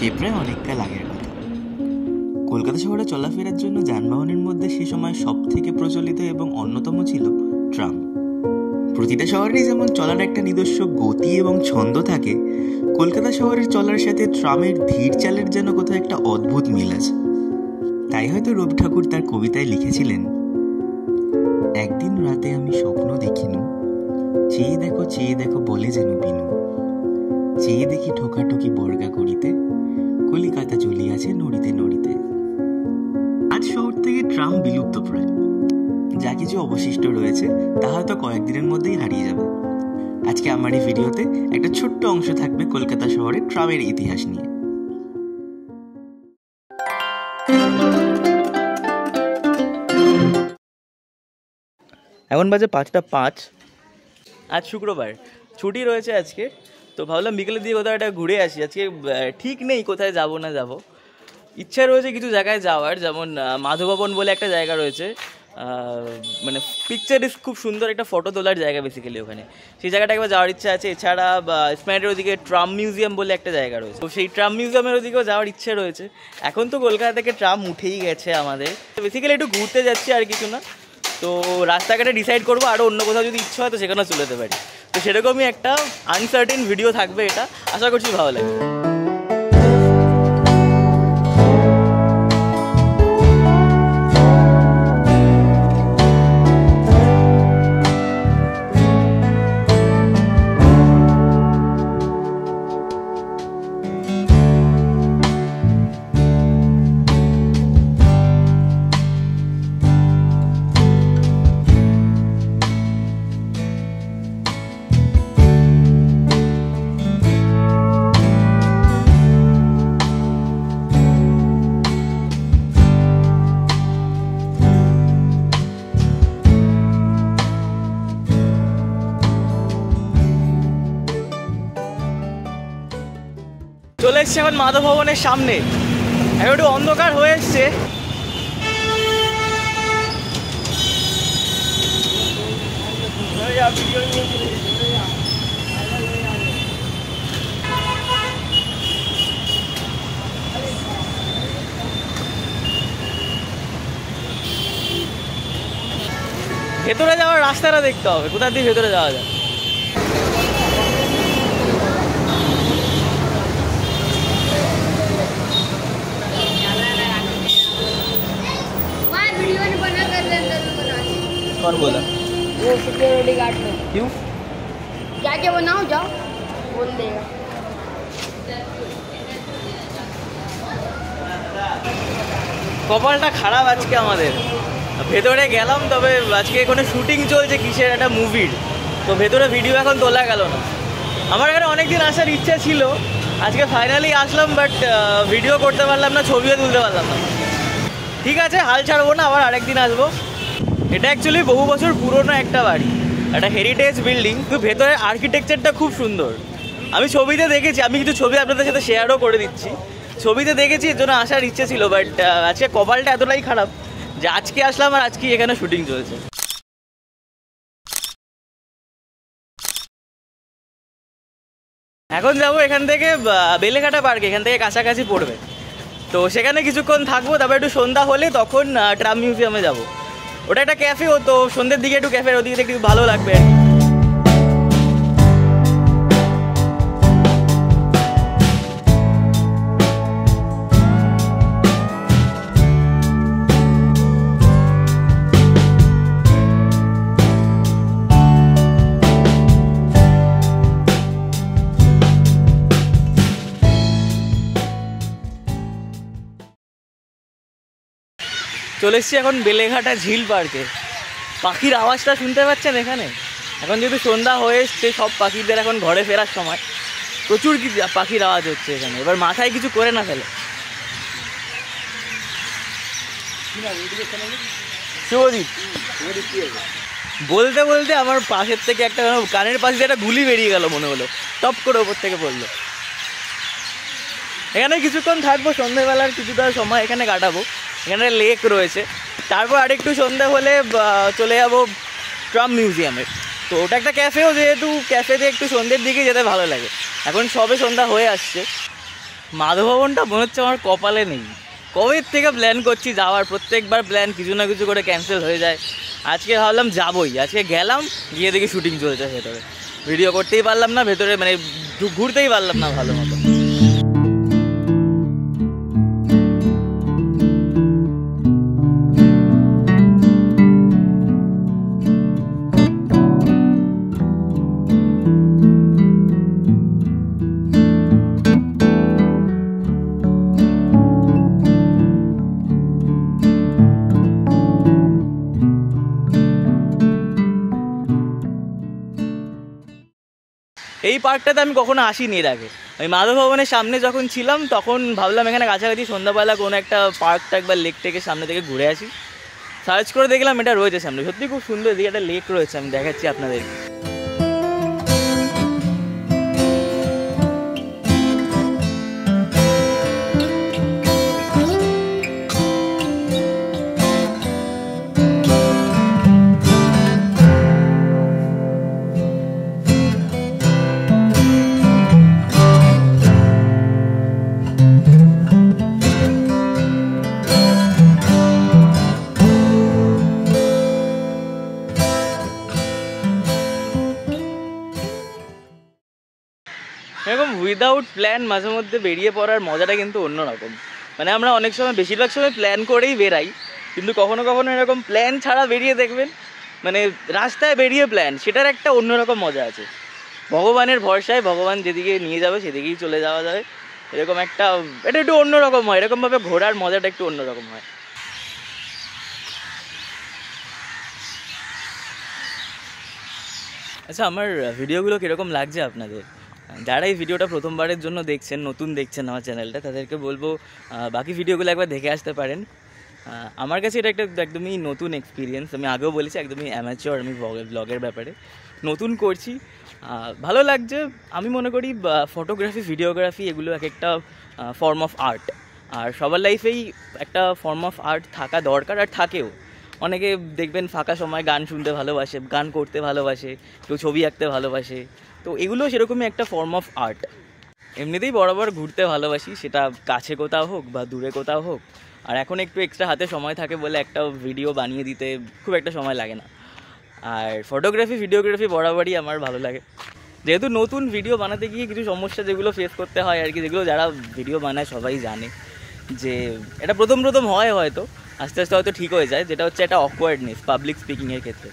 সে প্রায় অনেককাল আগের কথা। কলকাতা শহরে চলাফেরার জন্য যানবাহনের মধ্যে সে সময় সব থেকে প্রচলিত এবং অন্যতম ছিল ট্রাম। প্রতিটা শহরেই যেমন চলার একটা নিজস্ব গতি এবং ছন্দ থাকে, কলকাতা শহরের চলার সাথে ট্রামের ধীর চালের যেন কোথাও একটা অদ্ভুত মিল আছে। তাই হয়তো রবি ঠাকুর তার কবিতায় লিখেছিলেন, একদিন রাতে আমি স্বপ্ন দেখিনু, চেয়ে দেখো বলে যেন বিনু, চেয়ে দেখি ঠোকাঠুকি বর্গা করিতে, কলিকাতা চলিয়াছে নড়িতে নড়িতে। আজ শহর থেকে ট্রাম বিলুপ্ত প্রায়। যা কিছু অবশিষ্ট রয়েছে তা হয়তো কয়েকদিনের মধ্যেই হারিয়ে যাবে। আজকে আমার এই ভিডিওতে একটা ছোট্ট অংশ থাকবে কলকাতা শহরের ট্রামের ইতিহাস নিয়ে। এখন বাজে 5:05। আজ শুক্রবার, ছুটি রয়েছে আজকে, তো ভাবলাম বিকেলের দিকে কোথাও একটা ঘুরে আসি। আজকে ঠিক নেই কোথায় যাব না যাব, ইচ্ছা রয়েছে কিছু জায়গায় যাওয়ার, যেমন মাধবভবন বলে একটা জায়গা রয়েছে, মানে পিকচারিস্ট খুব সুন্দর একটা ফটো তোলার জায়গা বেসিক্যালি ওখানে, সেই জায়গাটা একবার যাওয়ার ইচ্ছা আছে। এছাড়া এসপ্ল্যানেডের ওদিকে ট্রাম মিউজিয়াম বলে একটা জায়গা রয়েছে, তো সেই ট্রাম মিউজিয়ামের ওদিকেও যাওয়ার ইচ্ছে রয়েছে। এখন তো কলকাতা থেকে ট্রাম উঠেই গেছে আমাদের, বেসিক্যালি একটু ঘুরতে যাচ্ছি আর কিছু না। তো রাস্তাঘাটে ডিসাইড করবো, আরও অন্য কোথাও যদি ইচ্ছা হয় তো সেখানেও চলে যেতে পারি। তো সেরকমই একটা আনসার্টেন ভিডিও থাকবে এটা, আশা করছি ভালো লাগবে। চলে এসছে এখন মাধব ভবনের সামনে, এখন একটু অন্ধকার হয়ে এসছে। ভেতরে যাওয়ার রাস্তাটা দেখতে হবে, কোথা দিয়ে ভেতরে যাওয়া যায়। कौन बोला? वो सिक्योरिटी गार्ड ने। क्यों? जाके बनाओ, जाओ, बोल देगा। কপালটা খারাপ আজকে আমাদের, ভেতরে গেলাম, তবে আজকে এখানে শুটিং চলছে কিসের একটা মুভির, তো ভেতরে ভিডিও এখন তোলা গেল না। আমার এখানে অনেকদিন আসার ইচ্ছা ছিল, আজকে ফাইনালি আসলাম, বাট ভিডিও করতে পারলাম না, ছবিও তুলতে পারলাম না। ঠিক আছে, হাল ছাড়বো না, আবার আরেকদিন আসবো। এটা অ্যাকচুয়ালি বহু বছর পুরনো একটা বাড়ি, একটা হেরিটেজ বিল্ডিং, কিন্তু ভেতরের আর্কিটেকচারটা খুব সুন্দর। আমি ছবিতে দেখেছি, আমি কিছু ছবি আপনাদের সাথে শেয়ারও করে দিচ্ছি। ছবিতে দেখেছি, এর জন্য আসার ইচ্ছে ছিল, বাট আজকে কপালটা এতটাই খারাপ যে আজকে আসলাম আর আজকে এখানে শুটিং চলছে। এখন যাবো এখান থেকে বেলেঘাটা পার্কে, এখান থেকে কাছাকাছি পড়বে, তো সেখানে কিছুক্ষণ থাকবো, তারপর একটু সন্ধ্যা হলে তখন ট্রাম মিউজিয়ামে যাবো। ওটা একটা ক্যাফে হতো, সন্ধ্যের দিকে একটু ক্যাফের ওদিকে একটু ভালো লাগবে আর কি। চলে এসছি এখন বেলেঘাটা ঝিল পার্কে। পাখির আওয়াজটা শুনতে পাচ্ছেন এখানে? এখন যেহেতু সন্ধ্যা হয়ে এসছে, সব পাখিদের এখন ঘরে ফেরার সময়, প্রচুর কি পাখির আওয়াজ হচ্ছে এখানে। এবার মাথায় কিছু করে না ফেলে। শুভদীপ বলতে বলতে আমার পাশের থেকে একটা কানের পাশে একটা গুলি বেরিয়ে গেল মনে হলো, টপ করে ওপর থেকে পড়লো। এখানে কিছুক্ষণ থাকবো, সন্ধ্যেবেলার কিছুটা সময় এখানে কাটাবো। এখানে লেক রয়েছে, তারপর আরেকটু সন্ধ্যা হলে চলে যাবো ট্রাম মিউজিয়ামে। তো ওটা একটা ক্যাফেও, যেহেতু ক্যাফেতে একটু সন্ধ্যের দিকে যেতে ভালো লাগে। এখন সবে সন্ধ্যা হয়ে আসছে, মাধব ভবনটা মনে হচ্ছে আমার কপালে নেই। কবে থেকে প্ল্যান করছি যাওয়ার, প্রত্যেকবার প্ল্যান কিছু না কিছু করে ক্যান্সেল হয়ে যায়। আজকে ভাবলাম যাবই, আজকে গেলাম, গিয়ে দেখি শুটিং চলছে ভেতরে। ভিডিও করতেই পারলাম না ভেতরে, মানে ঘুরতেই পারলাম না ভালো মতো। এই পার্কটাতে আমি কখনো আসিনি এর আগে। ওই মাধব ভবনের সামনে যখন ছিলাম তখন ভাবলাম এখানে কাছাকাছি সন্ধ্যাবেলা কোনো একটা পার্কটা একবার লেক থেকে সামনে থেকে ঘুরে আসি। সার্চ করে দেখলাম এটা রয়েছে সামনে, সত্যি খুব সুন্দর, এদিকে একটা লেক রয়েছে, আমি দেখাচ্ছি আপনাদের। এরকম উইদাউট প্ল্যান মাঝে মধ্যে বেরিয়ে পড়ার মজাটা কিন্তু অন্যরকম। মানে আমরা অনেক সময়, বেশিরভাগ সময় প্ল্যান করেই বেরাই, কিন্তু কখনো কখনো এরকম প্ল্যান ছাড়া বেরিয়ে দেখবেন, মানে রাস্তায় বেরিয়ে প্ল্যান, সেটার একটা অন্যরকম মজা আছে। ভগবানের ভরসায়, ভগবান যেদিকে নিয়ে যাবে সেদিকেই চলে যাওয়া যাবে, এরকম একটা, এটা একটু অন্যরকম হয়। এরকমভাবে ঘোরার মজাটা একটু অন্যরকম হয়। আচ্ছা, আমার ভিডিওগুলো কীরকম লাগছে আপনাদের? যারা এই ভিডিওটা প্রথমবারের জন্য দেখছেন, নতুন দেখছেন আমার চ্যানেলটা, তাদেরকে বলবো বাকি ভিডিওগুলো একবার দেখে আসতে পারেন। আমার কাছে এটা একটা একদমই নতুন এক্সপিরিয়েন্স। আমি আগেও বলেছি একদমই অ্যামাচিওর আমি ব্লগের ব্যাপারে, নতুন করছি, ভালো লাগছে। আমি মনে করি ফটোগ্রাফি, ভিডিওগ্রাফি এগুলো এক একটা ফর্ম অফ আর্ট, আর সবার লাইফেই একটা ফর্ম অফ আর্ট থাকা দরকার, আর থাকেও। অনেকে দেখবেন ফাঁকা সময় গান শুনতে ভালোবাসে, গান করতে ভালোবাসে, কেউ ছবি আঁকতে ভালোবাসে, তো এগুলো সেরকমই একটা ফর্ম অফ আর্ট। এমনিতেই বরাবর ঘুরতে ভালোবাসি, সেটা কাছে কোথাও হোক বা দূরে কোথাও হোক। আর এখন একটু এক্সট্রা হাতে সময় থাকে বলে একটা ভিডিও বানিয়ে দিতে খুব একটা সময় লাগে না। আর ফটোগ্রাফি, ভিডিওগ্রাফি বরাবরই আমার ভালো লাগে। যেহেতু নতুন ভিডিও বানাতে গিয়ে কিছু সমস্যা যেগুলো ফেস করতে হয় আর কি, যেগুলো যারা ভিডিও বানায় সবাই জানে, যে এটা প্রথম হয় হয়তো, আস্তে আস্তে হয়তো ঠিক হয়ে যায়, যেটা হচ্ছে একটা অকওয়ার্ডনেস পাবলিক স্পিকিংয়ের ক্ষেত্রে।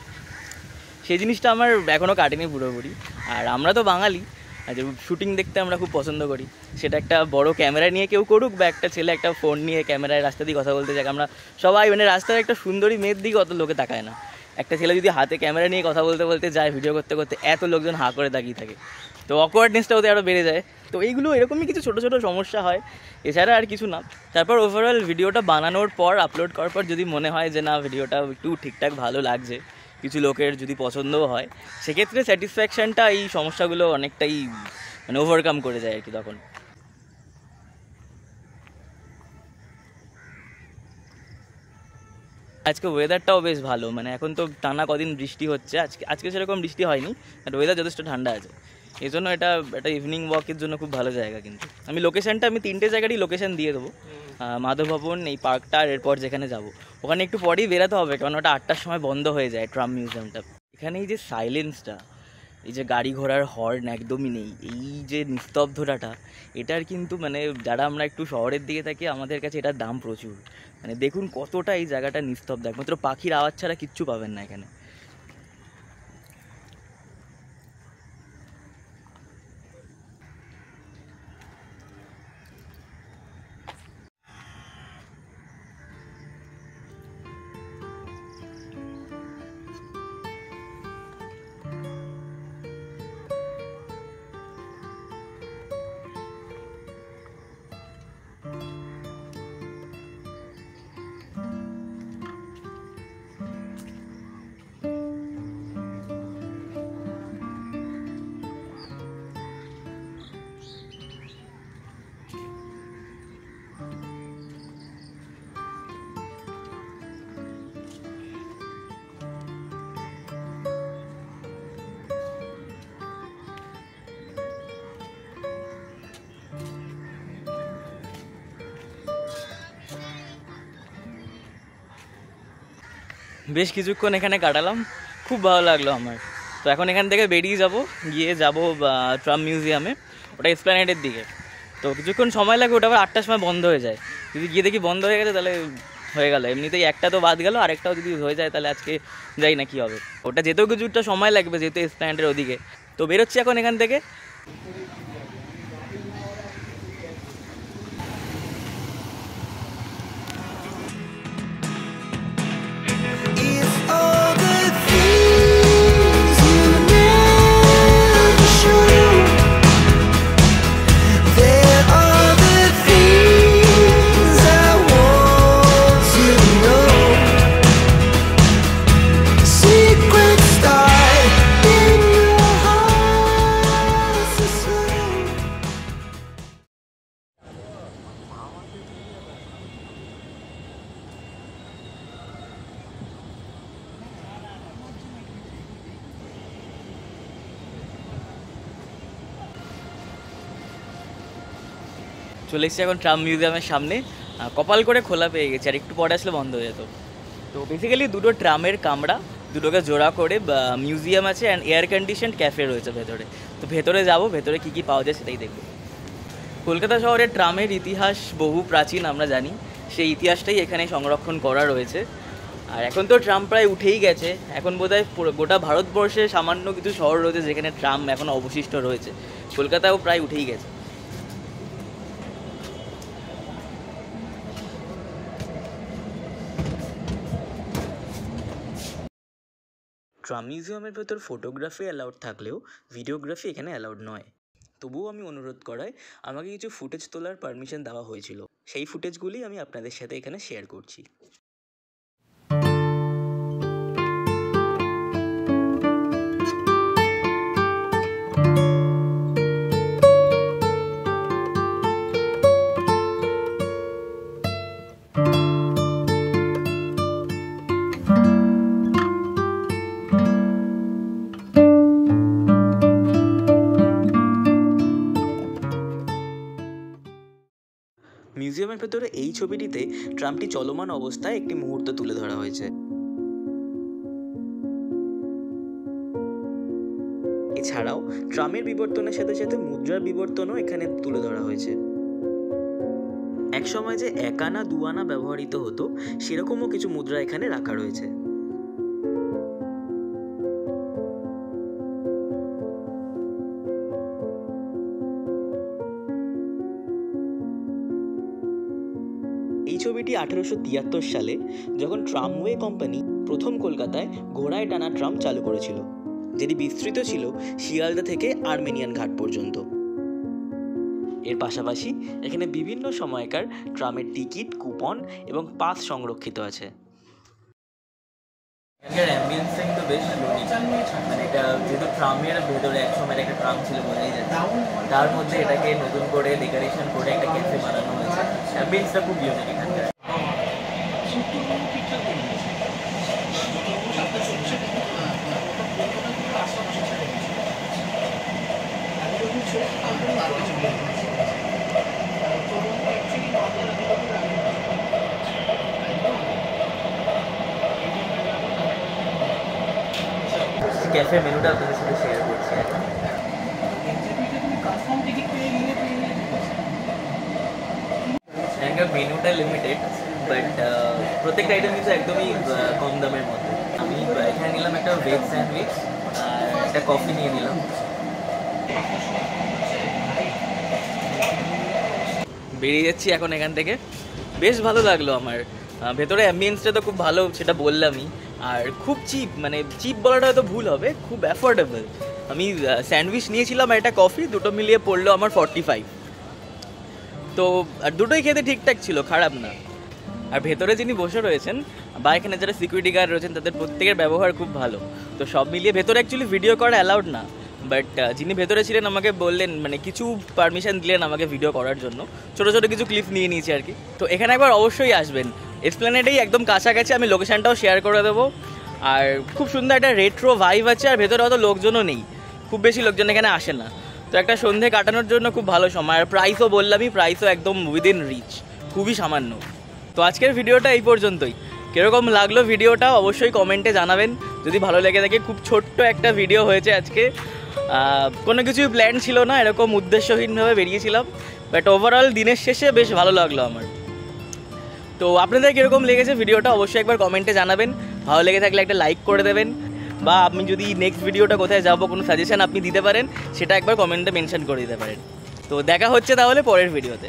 সেই জিনিসটা আমার এখনও কাটেনি পুরোপুরি। আর আমরা তো বাঙালি, আর যে শুটিং দেখতে আমরা খুব পছন্দ করি, সেটা একটা বড় ক্যামেরা নিয়ে কেউ করুক বা একটা ছেলে একটা ফোন নিয়ে ক্যামেরায় রাস্তা দিয়ে কথা বলতে যাক, আমরা সবাই, মানে রাস্তায় একটা সুন্দরী মেয়ের দিকে অত লোকে তাকায় না। একটা ছেলে যদি হাতে ক্যামেরা নিয়ে কথা বলতে বলতে যায়, ভিডিও করতে করতে, এত লোকজন হাঁ করে তাকিয়ে থাকে, তো অকওয়ার্ডনেসটা ওদের আরও বেড়ে যায়। তো এইগুলো এরকমই কিছু ছোটো ছোটো সমস্যা হয়, এছাড়া আর কিছু না। তারপর ওভারঅল ভিডিওটা বানানোর পর, আপলোড করার পর যদি মনে হয় যে না ভিডিওটা একটু ঠিকঠাক ভালো লাগছে, কিছু লোকের যদি পছন্দও হয়, সেক্ষেত্রে স্যাটিসফ্যাকশানটা এই সমস্যাগুলো অনেকটাই মানে ওভারকাম করে যায় আর কি তখন। আজকে ওয়েদারটাও বেশ ভালো, মানে এখন তো টানা কদিন বৃষ্টি হচ্ছে, আজকে সেরকম বৃষ্টি হয়নি, বাট ওয়েদার যথেষ্ট ঠান্ডা আছে, এই জন্য এটা একটা ইভিনিং ওয়াকের জন্য খুব ভালো জায়গা। কিন্তু আমি লোকেশানটা, আমি 3টে জায়গারই লোকেশান দিয়ে দেবো, মাধব ভবন, এই পার্কটা, আর এরপর যেখানে যাবো ওখানে একটু পরেই বেরাতে হবে, কারণ ওটা 8টার সময় বন্ধ হয়ে যায়, ট্রাম মিউজিয়ামটা। এখানে এই যে সাইলেন্সটা, এই যে গাড়ি ঘোড়ার হর্ন একদমই নেই, এই যে নিস্তব্ধতাটা, এটার কিন্তু মানে যারা আমরা একটু শহরের দিকে থাকি, আমাদের কাছে এটার দাম প্রচুর। মানে দেখুন কতটা এই জায়গাটা নিস্তব্ধ, একমাত্র পাখির আওয়াজ ছাড়া কিচ্ছু পাবেন না এখানে। বেশ কিছুক্ষণ এখানে কাটালাম, খুব ভালো লাগলো আমার। তো এখন এখান থেকে বেরিয়ে গিয়ে যাবো ট্রাম মিউজিয়ামে, ওটা এসপ্ল্যানেডের দিকে। তো কিছুক্ষণ সময় লাগে, ওটা আবার 8টার সময় বন্ধ হয়ে যায়। যদি গিয়ে দেখি বন্ধ হয়ে গেছে তাহলে হয়ে গেল, এমনিতেই একটা তো বাদ গেল, আরেকটাও যদি হয়ে যায় তাহলে আজকে যাই না কী হবে। ওটা যেতেও কিছুটা সময় লাগবে যেহেতু এসপ্ল্যানেডের ওদিকে। তো বেরোচ্ছি এখন এখান থেকে। চলে এসেছি এখন ট্রাম মিউজিয়ামের সামনে। কপাল করে খোলা পেয়ে গেছে, আর একটু পরে আসলে বন্ধ হয়ে যেত। তো বেসিক্যালি দুটো ট্রামের কামরা, দুটোকে জোড়া করে মিউজিয়াম আছে অ্যান্ড এয়ার কন্ডিশন ক্যাফে রয়েছে ভেতরে। তো ভেতরে যাব, ভেতরে কী কী পাওয়া যায় সেটাই দেখব। কলকাতা শহরের ট্রামের ইতিহাস বহু প্রাচীন, আমরা জানি। সেই ইতিহাসটাই এখানে সংরক্ষণ করা রয়েছে। আর এখন তো ট্রাম প্রায় উঠেই গেছে, এখন বোধহয় গোটা ভারতবর্ষে সামান্য কিছু শহর রয়েছে যেখানে ট্রাম এখনও অবশিষ্ট রয়েছে। কলকাতাও প্রায় উঠেই গেছে। ট্রাম মিউজিয়ামের ভেতর ফটোগ্রাফি অ্যালাউড থাকলেও ভিডিওগ্রাফি এখানে অ্যালাউড নয়। তবুও আমি অনুরোধ করায় আমাকে কিছু ফুটেজ তোলার পারমিশন দেওয়া হয়েছিল। সেই ফুটেজগুলি আমি আপনাদের সাথে এখানে শেয়ার করছি। মিউজিয়ামের ভেতরে এই ছবিটিতে ট্রামটি চলমান অবস্থায় একটি মুহূর্ত তুলে ধরা হয়েছে। এছাড়াও ট্রামের বিবর্তনের সাথে সাথে মুদ্রার বিবর্তনও এখানে তুলে ধরা হয়েছে। একসময় যে 1 আনা 2 আনা ব্যবহৃত হতো সেরকমও কিছু মুদ্রা এখানে রাখা রয়েছে। এই ছবিটি 1873 সালে যখন ট্রামওয়ে কোম্পানি প্রথম কলকাতায় ঘোড়ায় টানা ট্রাম চালু করেছিল, যেটি বিস্তৃত ছিল শিয়ালদা থেকে আর্মেনিয়ান ঘাট পর্যন্ত। এর পাশাপাশি এখানে বিভিন্ন সময়কার ট্রামের টিকিট, কুপন এবং পাস সংরক্ষিত আছে। এখানকার অ্যাম্বিয়েন্সটা কিন্তু বেশ মানে এটা যেহেতু ট্রামের ভেতরে এক সময় একটা ট্রাম ছিল বোঝাই যাচ্ছে, তার মধ্যে এটাকে নতুন করে ডেকোরেশন করে একটা ক্যাফে বানানো হয়েছে। অ্যাম্বিয়েন্সটা খুব ইউনিক এখানকার। ক্যাফে মেনুটা আপনাদের সাথে শেয়ার করছি এখন। এখানকার মেনুটা লিমিটেড, বাট প্রত্যেকটা আইটেম কিন্তু একদমই কম দামের মধ্যে। আমি এখানে নিলাম একটা ভেজ স্যান্ডউইচ আর একটা কফি নিয়ে নিলাম। বেরিয়ে যাচ্ছি এখন এখান থেকে। বেশ ভালো লাগলো আমার। ভেতরে অ্যাম্বিয়েন্সটা তো খুব ভালো, সেটা বললামই। আর খুব চিপ, মানে চিপ বলাটা হয়তো ভুল হবে, খুব অ্যাফোর্ডেবল। আমি স্যান্ডউইচ নিয়েছিলাম আর একটা কফি, দুটো মিলিয়ে পড়লো আমার 45। তো আর দুটোই খেতে ঠিকঠাক ছিল, খারাপ না। আর ভেতরে যিনি বসে রয়েছেন বা এখানে যারা সিকিউরিটি গার্ড রয়েছেন তাদের প্রত্যেকের ব্যবহার খুব ভালো। তো সব মিলিয়ে ভেতরে অ্যাকচুয়ালি ভিডিও করা অ্যালাউড না, বাট যিনি ভেতরে ছিলেন আমাকে বললেন, মানে কিছু পারমিশন দিলেন আমাকে ভিডিও করার জন্য। ছোটো ছোটো কিছু ক্লিপ নিয়ে নিয়েছি আর কি। তো এখানে একবার অবশ্যই আসবেন, এসপ্ল্যানেডেই একদম কাছাকাছি। আমি লোকেশানটাও শেয়ার করে দেবো। আর খুব সুন্দর একটা রেট্রো ভাইব আছে, আর ভেতরে অত লোকজনও নেই, খুব বেশি লোকজন এখানে আসে না। তো একটা সন্ধে কাটানোর জন্য খুব ভালো সময়। আর প্রাইসও বললামই, প্রাইসও একদম উইদিন রিচ, খুবই সামান্য। তো আজকের ভিডিওটা এই পর্যন্তই। কীরকম লাগলো ভিডিওটা অবশ্যই কমেন্টে জানাবেন যদি ভালো লেগে থাকে। খুব ছোট্ট একটা ভিডিও হয়েছে আজকে, কোনো কিছুই প্ল্যান ছিল না, এরকম উদ্দেশ্যহীনভাবে বেরিয়েছিলাম, বাট ওভারঅল দিনের শেষে বেশ ভালো লাগলো আমার। তো আপনাদের কীরকম লেগেছে ভিডিওটা অবশ্যই একবার কমেন্টে জানাবেন। ভালো লেগে থাকলে একটা লাইক করে দেবেন, বা আপনি যদি নেক্সট ভিডিওটা কোথায় যাবো কোনো সাজেশন আপনি দিতে পারেন, সেটা একবার কমেন্টে মেনশন করে দিতে পারেন। তো দেখা হচ্ছে তাহলে পরের ভিডিওতে।